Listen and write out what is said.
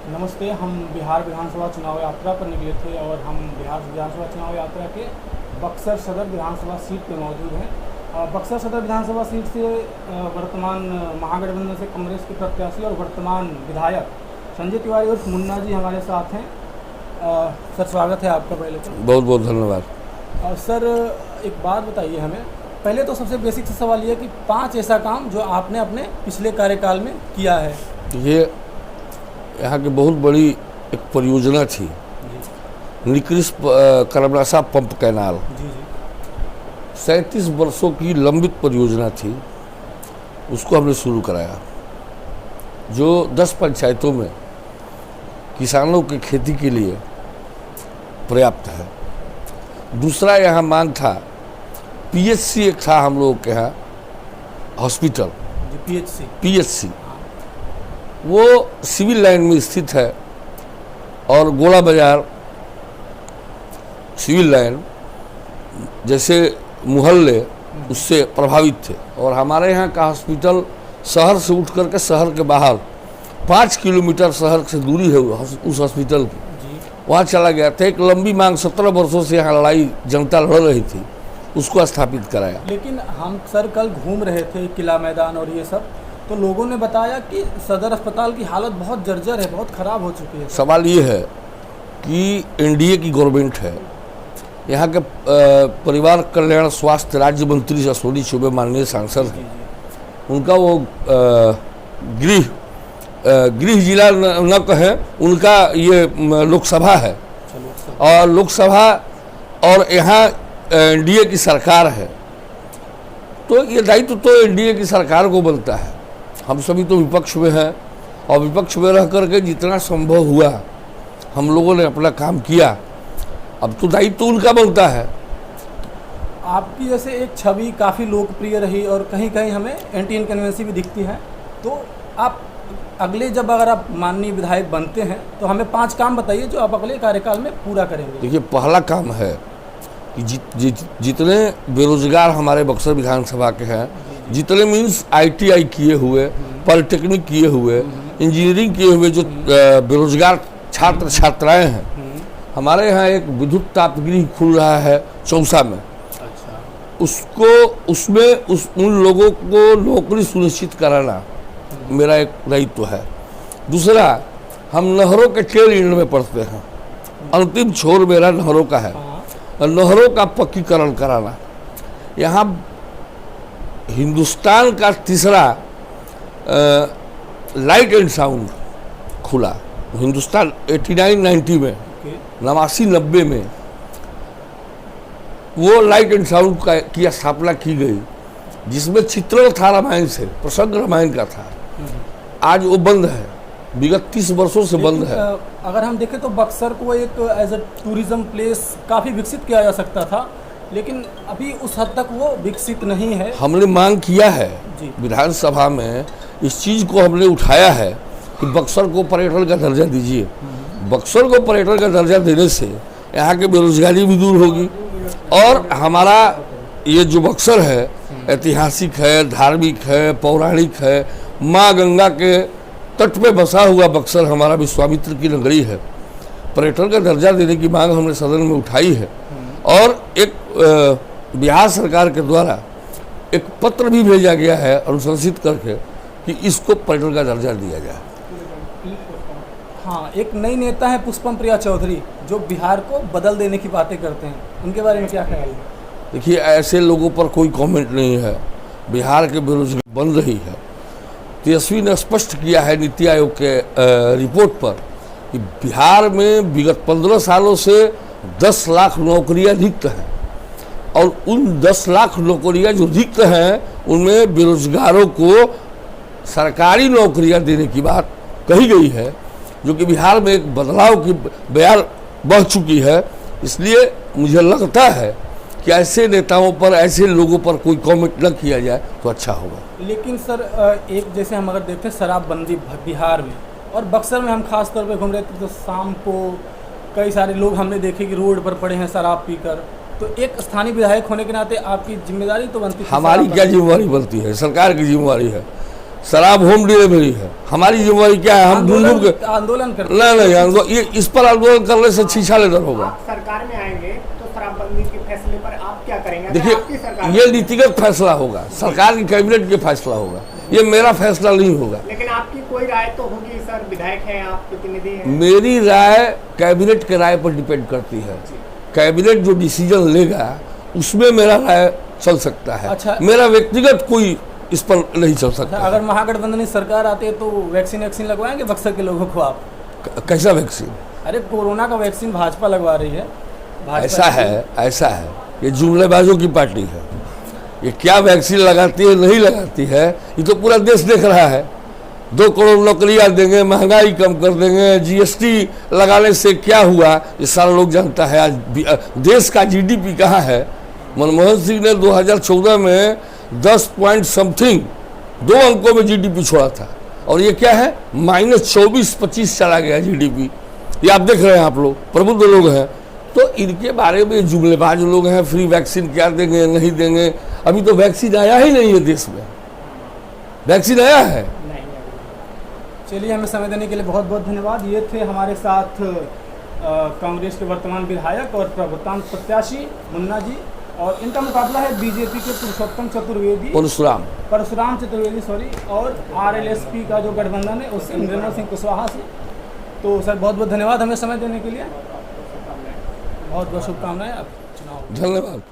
नमस्ते। हम बिहार विधानसभा चुनाव यात्रा पर निकले थे और हम बिहार विधानसभा चुनाव यात्रा के बक्सर सदर विधानसभा सीट पर मौजूद हैं। बक्सर सदर विधानसभा सीट से वर्तमान महागठबंधन से कांग्रेस के प्रत्याशी और वर्तमान विधायक संजय तिवारी और मुन्ना जी हमारे साथ हैं। सर, स्वागत है आपका। पहले तो बहुत बहुत धन्यवाद। सर, एक बात बताइए हमें। पहले तो सबसे बेसिक से सवाल ये कि 5 ऐसा काम जो आपने अपने पिछले कार्यकाल में किया है। ये यहाँ की बहुत बड़ी एक परियोजना थी, निकृष्ट कर्मनाशा पंप कैनाल। जी 37 वर्षों की लंबित परियोजना थी, उसको हमने शुरू कराया, जो 10 पंचायतों में किसानों की खेती के लिए पर्याप्त है। दूसरा यहाँ मांग था, पीएचसी एक था हम लोग के यहाँ हॉस्पिटल, पीएचसी वो सिविल लाइन में स्थित है और गोला बाजार सिविल लाइन जैसे मोहल्ले उससे प्रभावित थे। और हमारे यहाँ का हॉस्पिटल शहर से उठ करके शहर के बाहर 5 किलोमीटर शहर से दूरी है उस हॉस्पिटल की, वहाँ चला गया था। एक लंबी मांग 17 वर्षों से यहाँ लड़ाई जनता लड़ रही थी, उसको स्थापित कराया। लेकिन हम सर कल घूम रहे थे किला मैदान और ये सब, तो लोगों ने बताया कि सदर अस्पताल की हालत बहुत जर्जर है, बहुत ख़राब हो चुकी है। सवाल ये है कि एनडीए की गवर्नमेंट है, यहाँ के परिवार कल्याण स्वास्थ्य राज्य मंत्री अश्विनी चौबे माननीय सांसद हैं, उनका वो गृह जिला न कहें, उनका ये लोकसभा है और लोकसभा और यहाँ एनडीए की सरकार है, तो ये दायित्व तो एनडीए की सरकार को बनता है। हम सभी तो विपक्ष में हैं और विपक्ष में रह करके जितना संभव हुआ हम लोगों ने अपना काम किया, अब तो दायित्व तो उनका बनता है। आपकी जैसे एक छवि काफ़ी लोकप्रिय रही और कहीं कहीं हमें एंटी इनकन्वेंसी भी दिखती है, तो आप अगले जब अगर आप माननीय विधायक बनते हैं तो हमें 5 काम बताइए जो आप अगले कार्यकाल में पूरा करेंगे। देखिए, पहला काम है कि जितने बेरोजगार हमारे बक्सर विधानसभा के हैं, जितने मीन्स आईटीआई किए हुए, पॉलिटेक्निक किए हुए, इंजीनियरिंग किए हुए जो बेरोजगार छात्र छात्राएं हैं, हमारे यहाँ एक विद्युत तापगृह खुल रहा है चौसा में। अच्छा। उन लोगों को नौकरी सुनिश्चित कराना मेरा एक दायित्व है। दूसरा, हम नहरों के टेल एंड में पढ़ते हैं, अंतिम छोर मेरा नहरों का है, नहरों का पक्कीकरण कराना। यहाँ हिंदुस्तान का तीसरा लाइट एंड साउंड खुला, हिंदुस्तान 89-90 में, 89-90 में वो लाइट एंड साउंड की स्थापना की गई, जिसमें चित्रण था रामायण से, प्रसंग रामायण का था। आज वो बंद है, विगत 30 वर्षों से बंद है। अगर हम देखें तो बक्सर को एक एज अ टूरिज्म प्लेस काफ़ी विकसित किया जा सकता था, लेकिन अभी उस हद तक वो विकसित नहीं है। हमने मांग किया है विधानसभा में, इस चीज़ को हमने उठाया है कि बक्सर को पर्यटन का दर्जा दीजिए। बक्सर को पर्यटन का दर्जा देने से यहाँ की बेरोजगारी भी दूर होगी और हमारा ये जो बक्सर है ऐतिहासिक है, धार्मिक है, पौराणिक है, माँ गंगा के तट पे बसा हुआ बक्सर हमारा विश्वामित्र की नगरी है। पर्यटन का दर्जा देने की मांग हमने सदन में उठाई है और एक बिहार सरकार के द्वारा एक पत्र भी भेजा गया है अनुशंसित करके कि इसको पर्यटन का दर्जा दिया जाए। हाँ, एक नई नेता है पुष्पम प्रिया चौधरी, जो बिहार को बदल देने की बातें करते हैं, उनके बारे में क्या ख्याल है? देखिए, ऐसे लोगों पर कोई कमेंट नहीं है। बिहार के बेरोजगारी बन रही है। तेजस्वी ने स्पष्ट किया है नीति आयोग के रिपोर्ट पर कि बिहार में विगत 15 सालों से 10 लाख नौकरियां रिक्त हैं और उन 10 लाख नौकरियां जो रिक्त हैं उनमें बेरोजगारों को सरकारी नौकरियां देने की बात कही गई है, जो कि बिहार में एक बदलाव की बयार बह चुकी है। इसलिए मुझे लगता है कि ऐसे नेताओं पर, ऐसे लोगों पर कोई कमेंट न किया जाए तो अच्छा होगा। लेकिन सर, एक जैसे हम अगर देखते हैं शराबबंदी बिहार में और बक्सर में हम खास तौर पे घूम रहे थे, तो शाम को कई सारे लोग हमने देखे कि रोड पर पड़े हैं शराब पीकर। तो एक स्थानीय विधायक होने के नाते आपकी जिम्मेदारी तो बनती है। हमारी क्या जिम्मेदारी बनती है, सरकार की जिम्मेदारी है। शराब होम डिलीवरी है। हमारी जिम्मेवारी क्या है? हम ढूंढ के आंदोलन कर नहीं, ये इस पर आंदोलन करने से छीछा लेकर होगा। आप सरकार में आएंगे तो शराबबंदी के फैसले पर आप क्या करेंगे? देखिए, ये नीतिगत फैसला होगा, सरकार की कैबिनेट के फैसला होगा, ये मेरा फैसला नहीं होगा। लेकिन आपकी कोई राय तो होगी सर, विधायक हैं आप, प्रतिनिधि हैं। मेरी राय कैबिनेट के राय पर डिपेंड करती है। कैबिनेट जो डिसीजन लेगा उसमें मेरा राय चल सकता है। अच्छा, मेरा व्यक्तिगत कोई इस पर नहीं चल सकता। अगर महागठबंधन की सरकार आती है तो वैक्सीन लगवाएंगे बक्सर के लोगों को आप? कैसा वैक्सीन? अरे कोरोना का वैक्सीन भाजपा लगवा रही है। ऐसा है, ये जुमलेबाजों की पार्टी है। ये क्या वैक्सीन लगाती है नहीं लगाती है, ये तो पूरा देश देख रहा है। 2 करोड़ नौकरियां देंगे, महंगाई कम कर देंगे, जीएसटी लगाने से क्या हुआ ये सारा लोग जानता है। आज देश का जीडीपी कहाँ है? मनमोहन सिंह ने 2014 में 10 पॉइंट समथिंग 2 अंकों में जीडीपी छोड़ा था, और ये क्या है? -24-25 चला गया जीडीपी। ये आप देख रहे हैं, आप लोग प्रबुद्ध लोग हैं, तो इनके बारे में जुमलेबाज लोग हैं। फ्री वैक्सीन क्या देंगे नहीं देंगे, अभी तो वैक्सीन आया ही नहीं है देश में। वैक्सीन आया है? चलिए, हमें समय देने के लिए बहुत बहुत धन्यवाद। ये थे हमारे साथ कांग्रेस के वर्तमान विधायक और प्रवर्तमान प्रत्याशी मुन्ना जी, और इनका मुकाबला है बीजेपी के परशुराम चतुर्वेदी और आरएलएसपी का जो गठबंधन है उससे निर्मल सिंह कुशवाहा से। तो सर बहुत बहुत धन्यवाद हमें समय देने के लिए, बहुत बहुत शुभकामनाएं। आप चुनाव। धन्यवाद।